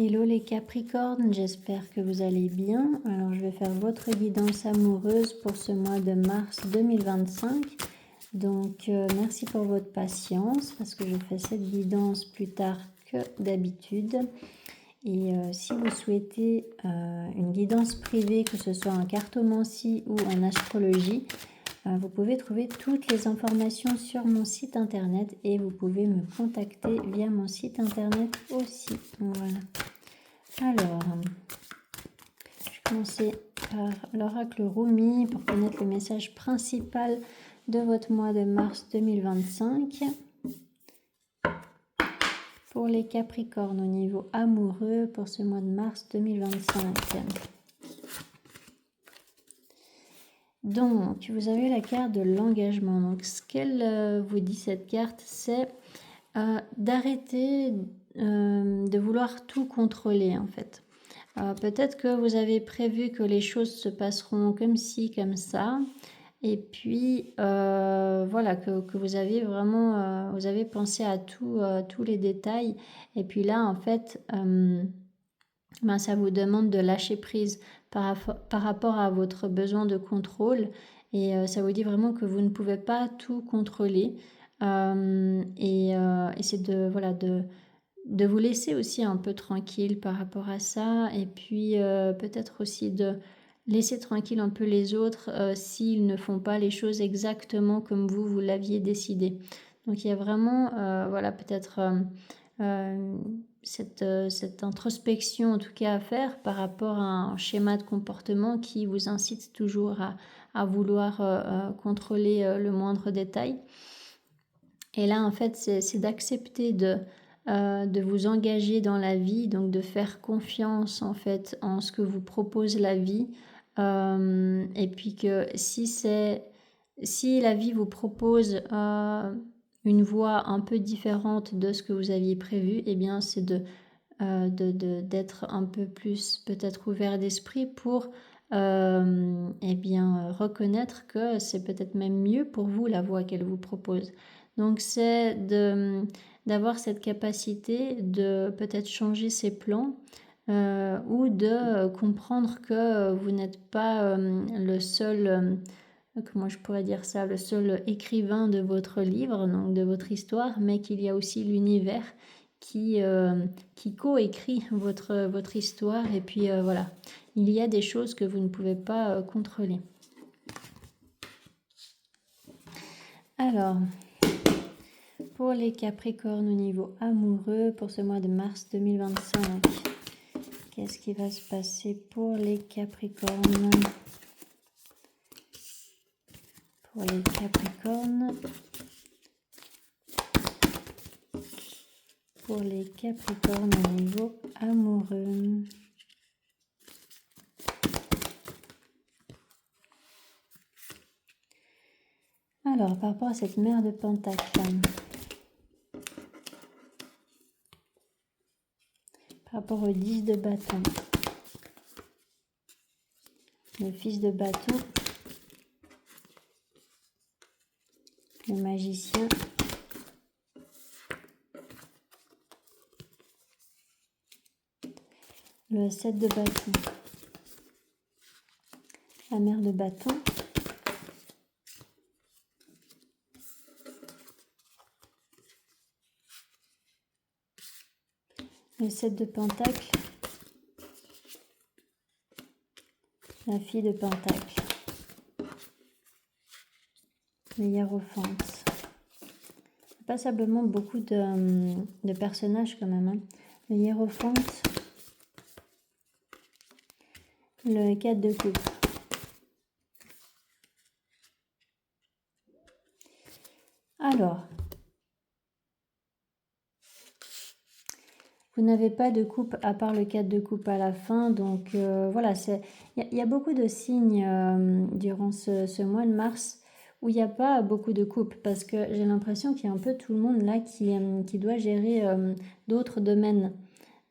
Hello les Capricornes, j'espère que vous allez bien. Alors je vais faire votre guidance amoureuse pour ce mois de mars 2025. Donc merci pour votre patience parce que je fais cette guidance plus tard que d'habitude. Et si vous souhaitez une guidance privée, que ce soit en cartomancie ou en astrologie, vous pouvez trouver toutes les informations sur mon site internet et vous pouvez me contacter via mon site internet aussi. Voilà. Alors, je vais commencer par l'oracle Rumi pour connaître le message principal de votre mois de mars 2025. Pour les Capricornes au niveau amoureux pour ce mois de mars 2025. Donc, vous avez la carte de l'engagement. Donc, ce qu'elle vous dit, cette carte, c'est d'arrêter de vouloir tout contrôler, en fait. Peut-être que vous avez prévu que les choses se passeront comme ci, comme ça. Et puis, voilà, que vous avez vraiment, vous avez pensé à tous les détails. Et puis là, en fait, ça vous demande de lâcher prise par rapport à votre besoin de contrôle. Et ça vous dit vraiment que vous ne pouvez pas tout contrôler. Et c'est de vous laisser aussi un peu tranquille par rapport à ça. Et puis, peut-être aussi de laisser tranquille un peu les autres s'ils ne font pas les choses exactement comme vous l'aviez décidé. Donc, il y a vraiment, voilà, peut-être cette introspection en tout cas à faire par rapport à un schéma de comportement qui vous incite toujours à vouloir contrôler le moindre détail. Et là, en fait, c'est d'accepter de vous engager dans la vie, donc de faire confiance en fait en ce que vous propose la vie. Et puis que si la vie vous propose une voie un peu différente de ce que vous aviez prévu, eh bien c'est d'être un peu plus peut-être ouvert d'esprit pour eh bien reconnaître que c'est peut-être même mieux pour vous la voie qu'elle vous propose. Donc c'est d'avoir cette capacité de peut-être changer ses plans ou de comprendre que vous n'êtes pas le seul, comment je pourrais dire ça, le seul écrivain de votre livre, donc de votre histoire, mais qu'il y a aussi l'univers qui coécrit votre histoire. Et puis voilà, il y a des choses que vous ne pouvez pas contrôler. Alors, pour les Capricornes au niveau amoureux, pour ce mois de mars 2025, qu'est-ce qui va se passer pour les Capricornes? Pour les Capricornes. Pour les Capricornes au niveau amoureux. Alors, par rapport à cette mère de Pentacle, par rapport au 10 de bâton, le fils de bâton, le magicien, le 7 de bâton, la mère de bâton, le 7 de pentacle, la fille de pentacle, le hiérophante. Passablement beaucoup de personnages quand même. Hein. Le hiérophante, le 4 de coupe. Alors, vous n'avez pas de coupe à part le 4 de coupe à la fin. Donc voilà, il y a beaucoup de signes durant ce mois de mars où il n'y a pas beaucoup de coupes parce que j'ai l'impression qu'il y a un peu tout le monde là qui doit gérer d'autres domaines.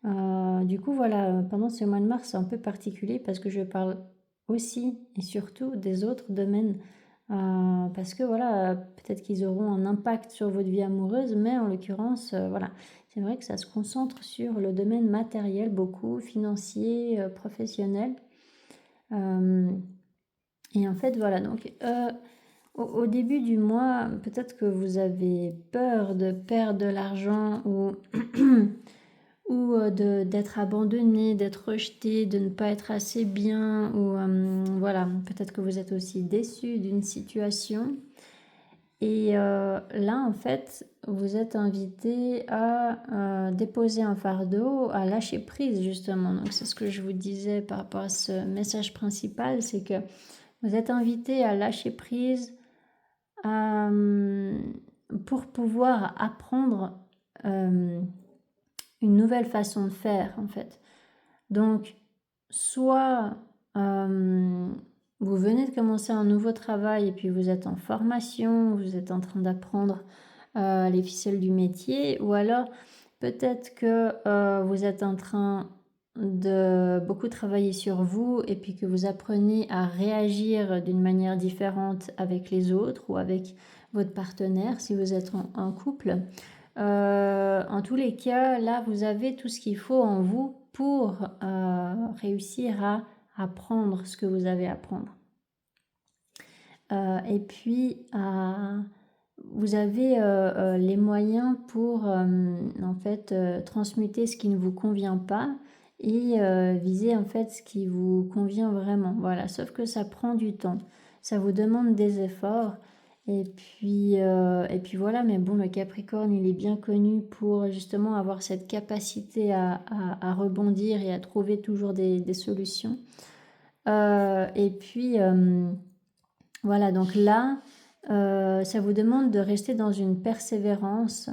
Du coup, voilà, pendant ce mois de mars, c'est un peu particulier parce que je parle aussi et surtout des autres domaines. Parce que voilà, peut-être qu'ils auront un impact sur votre vie amoureuse, mais en l'occurrence, voilà, c'est vrai que ça se concentre sur le domaine matériel beaucoup, financier, professionnel. Et en fait, voilà, donc au début du mois, peut-être que vous avez peur de perdre de l'argent ou ou d'être abandonné, d'être rejeté, de ne pas être assez bien ou voilà, peut-être que vous êtes aussi déçu d'une situation. Et là, en fait, vous êtes invité à déposer un fardeau, à lâcher prise justement. Donc c'est ce que je vous disais par rapport à ce message principal, c'est que vous êtes invité à lâcher prise pour pouvoir apprendre une nouvelle façon de faire en fait. Donc, soit vous venez de commencer un nouveau travail et puis vous êtes en formation, vous êtes en train d'apprendre les ficelles du métier, ou alors peut-être que vous êtes en train de beaucoup travailler sur vous et puis que vous apprenez à réagir d'une manière différente avec les autres ou avec votre partenaire si vous êtes en couple. En tous les cas, là, vous avez tout ce qu'il faut en vous pour réussir à apprendre ce que vous avez à apprendre. Et puis, vous avez les moyens pour en fait transmuter ce qui ne vous convient pas et viser en fait ce qui vous convient vraiment. Voilà, sauf que ça prend du temps, ça vous demande des efforts. Et puis voilà, mais bon, le Capricorne, il est bien connu pour justement avoir cette capacité à rebondir et à trouver toujours des solutions. Et puis voilà, donc là, ça vous demande de rester dans une persévérance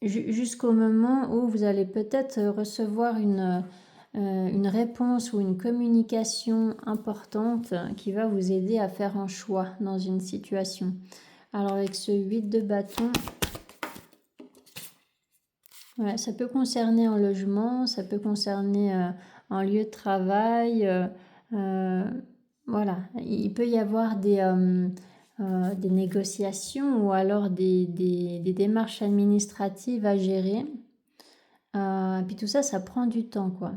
jusqu'au moment où vous allez peut-être recevoir une réponse ou une communication importante qui va vous aider à faire un choix dans une situation. Alors avec ce 8 de bâton, voilà, ça peut concerner un logement, ça peut concerner un lieu de travail. Voilà, il peut y avoir des négociations ou alors des démarches administratives à gérer. Puis tout ça, ça prend du temps, quoi.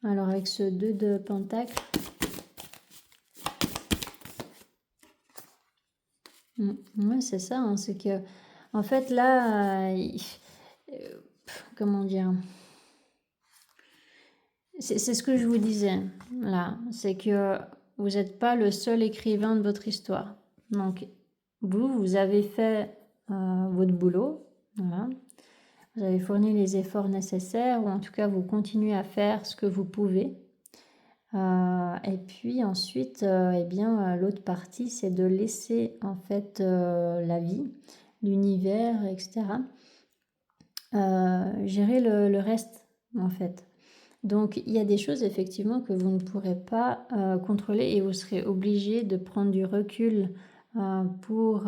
Alors avec ce 2 de pentacle, ouais, c'est ça, hein, c'est que en fait là, comment dire, c'est ce que je vous disais là, c'est que vous n'êtes pas le seul écrivain de votre histoire. Donc vous avez fait votre boulot, voilà. Vous avez fourni les efforts nécessaires ou en tout cas vous continuez à faire ce que vous pouvez. Et puis ensuite, eh bien, l'autre partie, c'est de laisser en fait la vie, l'univers, etc. Gérer le reste en fait. Donc il y a des choses effectivement que vous ne pourrez pas contrôler et vous serez obligé de prendre du recul pour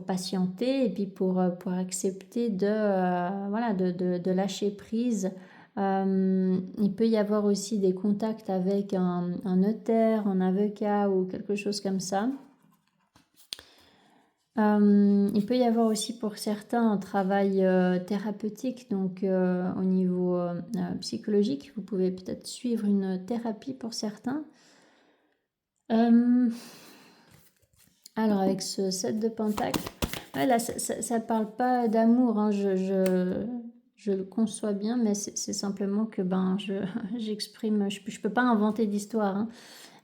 patienter et puis pour accepter de lâcher prise. Il peut y avoir aussi des contacts avec un notaire, un avocat ou quelque chose comme ça. Il peut y avoir aussi pour certains un travail thérapeutique, donc au niveau psychologique. Vous pouvez peut-être suivre une thérapie pour certains. Alors avec ce 7 de pentacle, ouais, là ça parle pas d'amour, hein, je le conçois bien, mais c'est simplement que j'exprime, je peux pas inventer d'histoire, hein.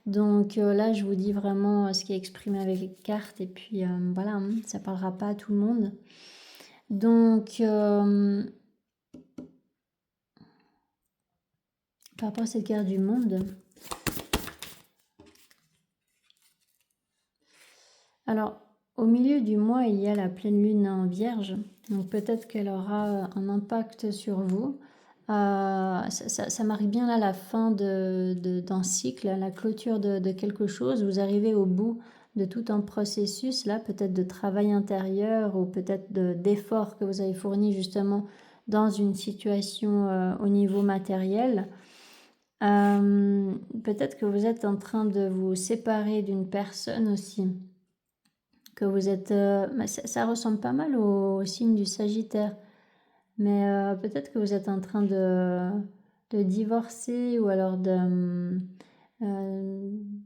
Donc là je vous dis vraiment ce qui est exprimé avec les cartes et puis voilà, hein, ça parlera pas à tout le monde. Donc par rapport à cette carte du monde, alors au milieu du mois, il y a la pleine lune en Vierge, donc peut-être qu'elle aura un impact sur vous. Ça m'arrive bien là, la fin d'un cycle, la clôture de quelque chose. Vous arrivez au bout de tout un processus, là, peut-être de travail intérieur ou peut-être d'efforts que vous avez fournis justement dans une situation au niveau matériel. Peut-être que vous êtes en train de vous séparer d'une personne aussi. que vous êtes... ça ressemble pas mal au signe du Sagittaire. Mais peut-être que vous êtes en train de divorcer ou alors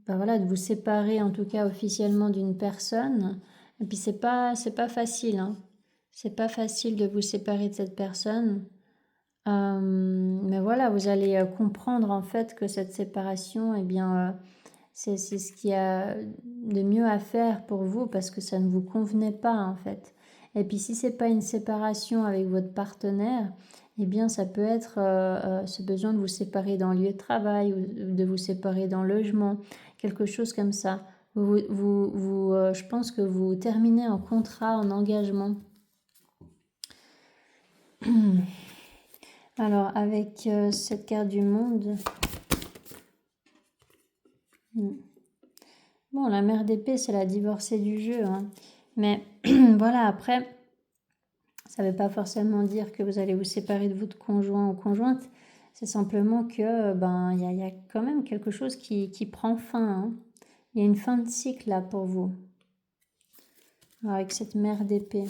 voilà, de vous séparer en tout cas officiellement d'une personne. Et puis c'est pas facile, hein. C'est pas facile de vous séparer de cette personne. Mais voilà, vous allez comprendre en fait que cette séparation, eh bien, c'est ce qu'il y a de mieux à faire pour vous parce que ça ne vous convenait pas en fait. Et puis si c'est pas une séparation avec votre partenaire, eh bien ça peut être ce besoin de vous séparer dans le lieu de travail ou de vous séparer dans le logement, quelque chose comme ça. Je pense que vous terminez un contrat, en engagement. Alors avec cette carte du monde, bon, la mère d'épée, c'est la divorcée du jeu, hein. Mais voilà, après, ça ne veut pas forcément dire que vous allez vous séparer de votre conjoint ou conjointe. C'est simplement que il y a quand même quelque chose qui prend fin, hein. Il y a une fin de cycle là pour vous. Alors, avec cette mère d'épée.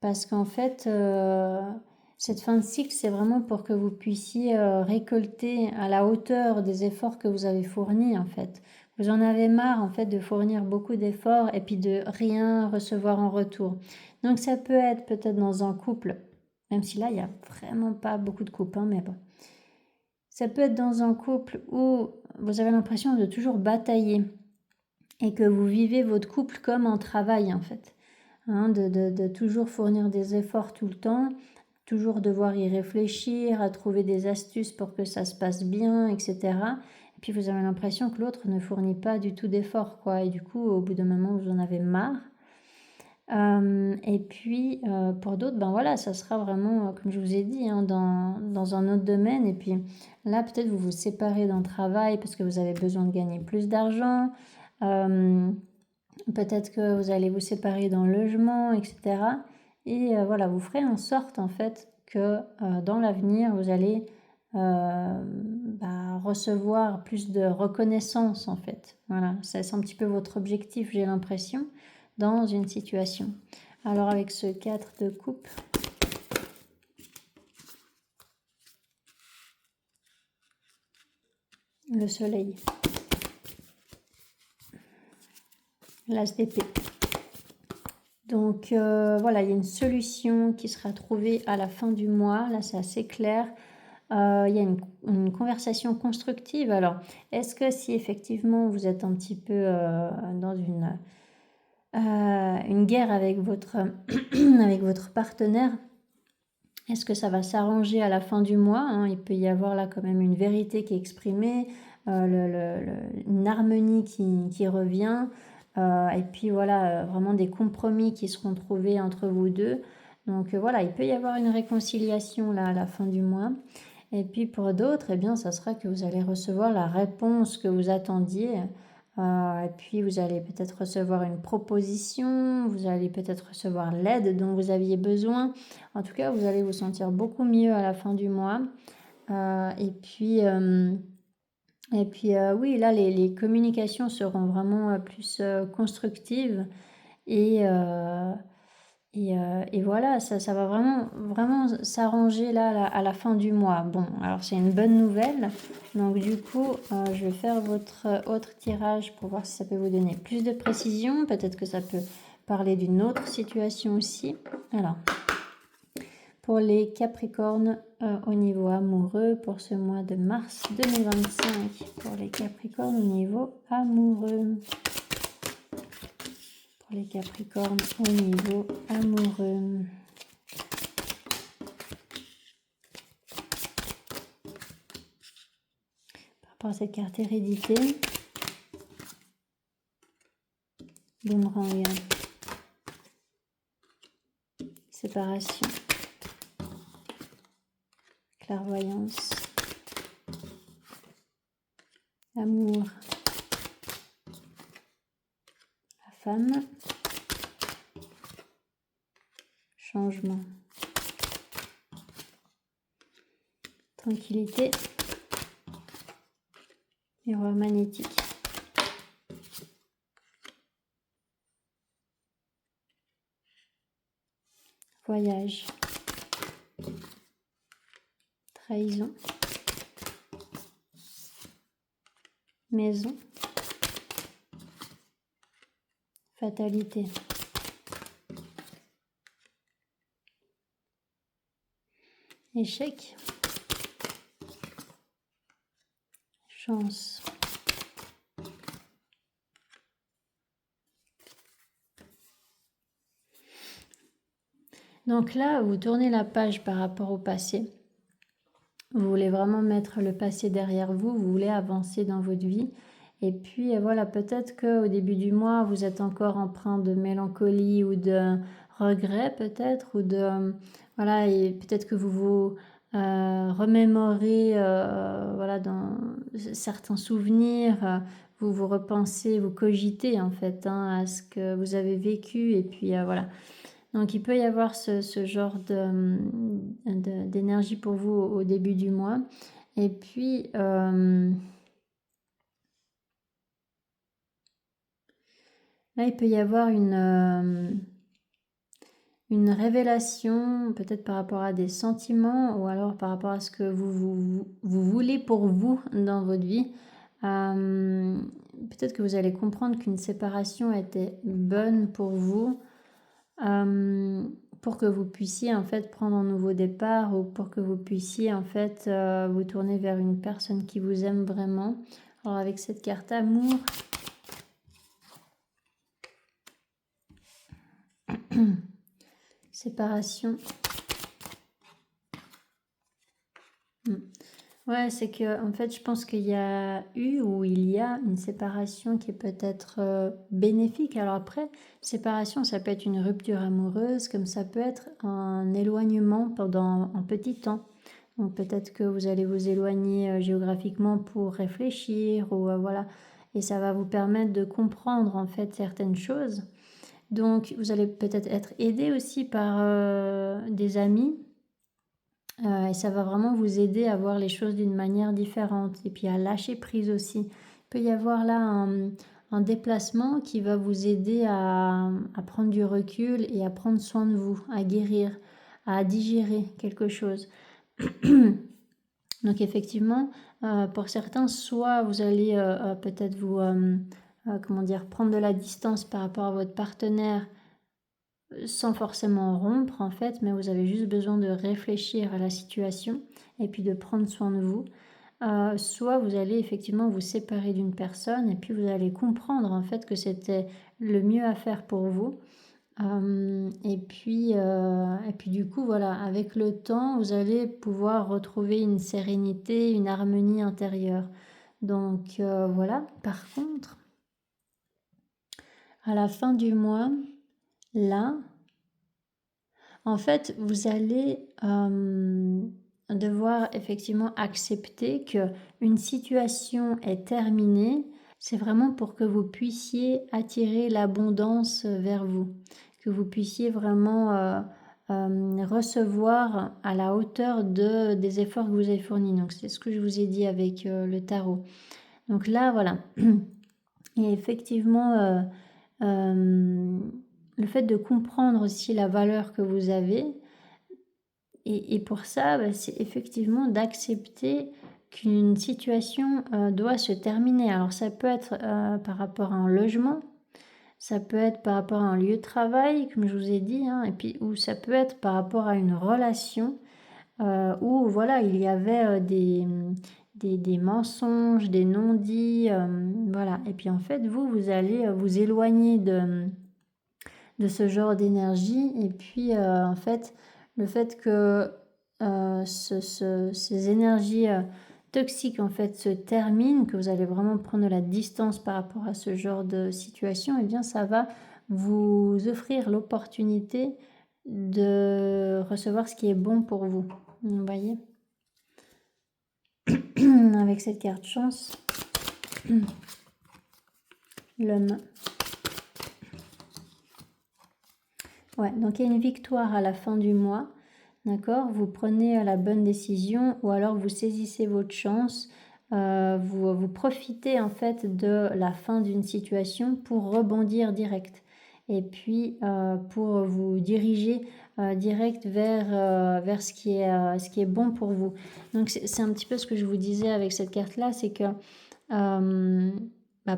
Parce qu'en fait, cette fin de cycle, c'est vraiment pour que vous puissiez récolter à la hauteur des efforts que vous avez fournis, en fait. Vous en avez marre, en fait, de fournir beaucoup d'efforts et puis de rien recevoir en retour. Donc, ça peut être peut-être dans un couple, même si là, il n'y a vraiment pas beaucoup de couples, hein, mais bon. Ça peut être dans un couple où vous avez l'impression de toujours batailler et que vous vivez votre couple comme un travail, en fait. Hein, de toujours fournir des efforts tout le temps, toujours devoir y réfléchir, à trouver des astuces pour que ça se passe bien, etc. Et puis vous avez l'impression que l'autre ne fournit pas du tout d'efforts, quoi. Et du coup, au bout d'un moment, vous en avez marre. Et puis, pour d'autres, voilà, ça sera vraiment, comme je vous ai dit, hein, dans un autre domaine. Et puis là, peut-être vous vous séparez d'un travail parce que vous avez besoin de gagner plus d'argent. Peut-être que vous allez vous séparer dans le logement, etc. Et voilà, vous ferez en sorte en fait que dans l'avenir, vous allez recevoir plus de reconnaissance en fait. Voilà, c'est un petit peu votre objectif, j'ai l'impression, dans une situation. Alors avec ce 4 de coupe, le soleil, l'as d'épée. Donc voilà, il y a une solution qui sera trouvée à la fin du mois. Là, c'est assez clair. Il y a une conversation constructive. Alors, est-ce que si effectivement vous êtes un petit peu dans une guerre avec votre, avec votre partenaire, est-ce que ça va s'arranger à la fin du mois, hein? Il peut y avoir là quand même une vérité qui est exprimée, une harmonie qui revient. Et puis voilà, vraiment des compromis qui seront trouvés entre vous deux. Donc voilà, il peut y avoir une réconciliation là à la fin du mois. Et puis pour d'autres, eh bien, ça sera que vous allez recevoir la réponse que vous attendiez. Et puis vous allez peut-être recevoir une proposition, vous allez peut-être recevoir l'aide dont vous aviez besoin. En tout cas, vous allez vous sentir beaucoup mieux à la fin du mois. Et puis oui, là, les communications seront vraiment plus constructives et voilà, ça va vraiment s'arranger là à la fin du mois. Bon, alors c'est une bonne nouvelle. Donc du coup, je vais faire votre autre tirage pour voir si ça peut vous donner plus de précision. Peut-être que ça peut parler d'une autre situation aussi. Alors, pour les Capricornes au niveau amoureux, pour ce mois de mars 2025. Pour les Capricornes au niveau amoureux. Pour les Capricornes au niveau amoureux. Par rapport à cette carte hérédité. Boomerang. Séparation. Clairvoyance. Amour. La femme. Changement. Tranquillité. Miroir magnétique. voyage, trahison, maison, fatalité, échec, chance. Donc là, vous tournez la page par rapport au passé. Vous voulez vraiment mettre le passé derrière vous, vous voulez avancer dans votre vie. Et puis voilà, peut-être qu'au début du mois, vous êtes encore empreint de mélancolie ou de regret peut-être, ou de... voilà, et peut-être que vous vous remémorez voilà, dans certains souvenirs, vous vous repensez, vous cogitez en fait à ce que vous avez vécu, et puis voilà. Donc il peut y avoir ce genre d'énergie pour vous au début du mois. Et puis, là, il peut y avoir une révélation, peut-être par rapport à des sentiments, ou alors par rapport à ce que vous voulez pour vous dans votre vie. Peut-être que vous allez comprendre qu'une séparation était bonne pour vous. Pour que vous puissiez en fait prendre un nouveau départ, ou pour que vous puissiez en fait vous tourner vers une personne qui vous aime vraiment. Alors avec cette carte amour, séparation. Ouais, c'est que en fait je pense qu'il y a eu, ou il y a une séparation qui est peut-être bénéfique. Alors après, séparation, ça peut être une rupture amoureuse, comme ça peut être un éloignement pendant un petit temps. Donc peut-être que vous allez vous éloigner géographiquement pour réfléchir, ou voilà, et ça va vous permettre de comprendre en fait certaines choses. Donc vous allez peut-être être aidé aussi par des amis. Et ça va vraiment vous aider à voir les choses d'une manière différente, et puis à lâcher prise aussi. Il peut y avoir là un déplacement qui va vous aider à prendre du recul et à prendre soin de vous, à guérir, à digérer quelque chose. Donc effectivement, pour certains, soit vous allez peut-être vous comment dire, prendre de la distance par rapport à votre partenaire, sans forcément rompre en fait, mais vous avez juste besoin de réfléchir à la situation et puis de prendre soin de vous. Soit vous allez effectivement vous séparer d'une personne, et puis vous allez comprendre en fait que c'était le mieux à faire pour vous. Et puis du coup voilà, avec le temps, vous allez pouvoir retrouver une sérénité, une harmonie intérieure. Donc voilà. Par contre, à la fin du mois, là, en fait, vous allez devoir effectivement accepter que une situation est terminée. C'est vraiment pour que vous puissiez attirer l'abondance vers vous, que vous puissiez vraiment recevoir à la hauteur des efforts que vous avez fournis. Donc c'est ce que je vous ai dit avec le tarot. Donc là, voilà. Et effectivement, le fait de comprendre aussi la valeur que vous avez, et pour ça, c'est effectivement d'accepter qu'une situation doit se terminer. Alors ça peut être par rapport à un logement, ça peut être par rapport à un lieu de travail, comme je vous ai dit, et puis, ou ça peut être par rapport à une relation où voilà, il y avait des mensonges, des non-dits, voilà. Et puis en fait, vous allez vous éloigner de ce genre d'énergie. Et puis en fait, le fait que ces énergies toxiques en fait se terminent, que vous allez vraiment prendre de la distance par rapport à ce genre de situation, et bien ça va vous offrir l'opportunité de recevoir ce qui est bon pour vous. Vous voyez, avec cette carte chance, l'homme. Ouais, donc il y a une victoire à la fin du mois, d'accord? Vous prenez la bonne décision, ou alors vous saisissez votre chance, vous profitez en fait de la fin d'une situation pour rebondir direct. et puis pour vous diriger direct vers ce qui est bon pour vous. Donc c'est un petit peu ce que je vous disais avec cette carte-là, c'est que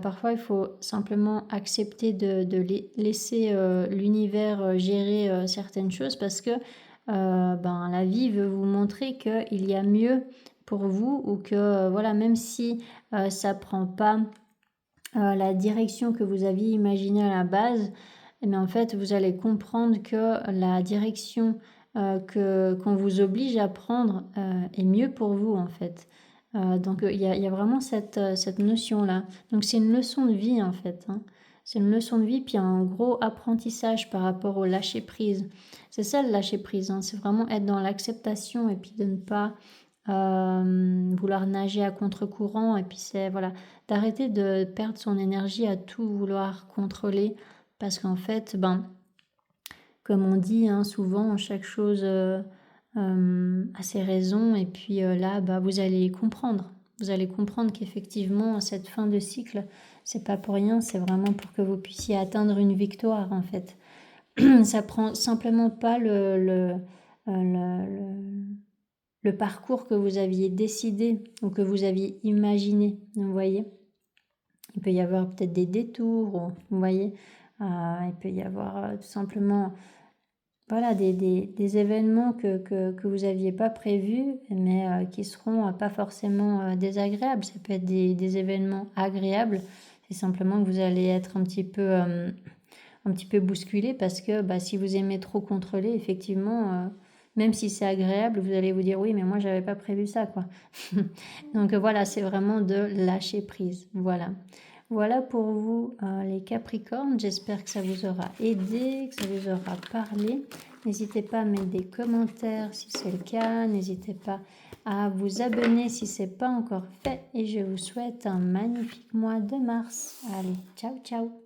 parfois il faut simplement accepter de laisser l'univers gérer certaines choses, parce que la vie veut vous montrer qu'il y a mieux pour vous, ou que voilà, même si ça prend pas la direction que vous aviez imaginée à la base, mais en fait vous allez comprendre que la direction qu'on vous oblige à prendre est mieux pour vous en fait. Donc il y a vraiment cette notion-là. Donc c'est une leçon de vie en fait, hein. C'est une leçon de vie, puis un gros apprentissage par rapport au lâcher-prise. C'est ça le lâcher-prise, hein. C'est vraiment être dans l'acceptation, et puis de ne pas vouloir nager à contre-courant, et puis c'est voilà, d'arrêter de perdre son énergie à tout vouloir contrôler, parce qu'en fait, comme on dit, hein, souvent, chaque chose a ses raisons, et puis là, vous allez comprendre. Vous allez comprendre qu'effectivement, cette fin de cycle, c'est pas pour rien, c'est vraiment pour que vous puissiez atteindre une victoire, en fait. Ça prend simplement pas le parcours que vous aviez décidé ou que vous aviez imaginé, vous voyez. Il peut y avoir peut-être des détours, ou, vous voyez. Il peut y avoir tout simplement voilà, des événements que vous n'aviez pas prévus, mais qui seront pas forcément désagréables. Ça peut être des événements agréables. C'est simplement que vous allez être un petit peu bousculé, parce que si vous aimez trop contrôler, effectivement, même si c'est agréable, vous allez vous dire oui, mais moi j'avais pas prévu ça, quoi. Donc voilà, c'est vraiment de lâcher prise. Voilà pour vous les Capricornes. J'espère que ça vous aura aidé, que ça vous aura parlé. N'hésitez pas à mettre des commentaires si c'est le cas. N'hésitez pas à vous abonner si ce n'est pas encore fait. Et je vous souhaite un magnifique mois de mars. Allez, ciao ciao.